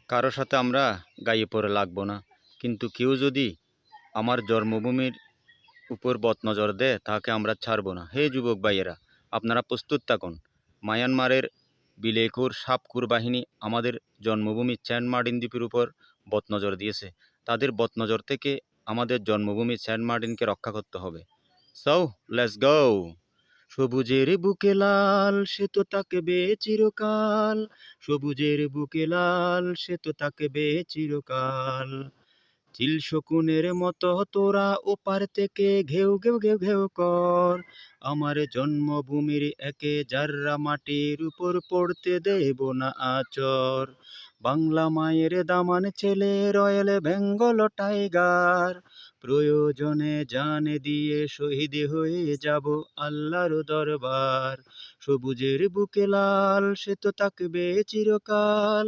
কারো সাথে আমরা গায়ে পড়ে লাগবো না, কিন্তু কেউ যদি আমার জন্মভূমির উপর বদনজর দেয় তাকে আমরা ছাড়বো না। হে যুবক ভাইয়েরা, আপনারা প্রস্তুত থাকুন। মায়ানমারের বিলেখুর সাপখুর বাহিনী আমাদের জন্মভূমি সেন্ট মার্টিন দ্বীপের উপর বদনজর দিয়েছে। তাদের বদনজর থেকে আমাদের জন্মভূমি সেন্ট মার্টিনকে রক্ষা করতে হবে। So let's go. সবুজের বুকে লাল সে তো থাকবে চিরকাল, সবুজের বুকে লাল সে তো থাকবে চিরকাল। চিল শকুনের মতো তোরা ওপার থেকে ঘেউ ঘেউ ঘেউ ঘেউ কর, আমার জন্মভূমির একে যার্রা মাটির উপর পড়তে দেব না আচর। বাংলা মায়ের দামান ছেলে রয়্যাল বেঙ্গল টাইগার, প্রয়োজনে জান দিয়ে শহীদ হয়ে যাব আল্লাহর দরবার। সবুজের বুকে লাল সে তো থাকবে চিরকাল,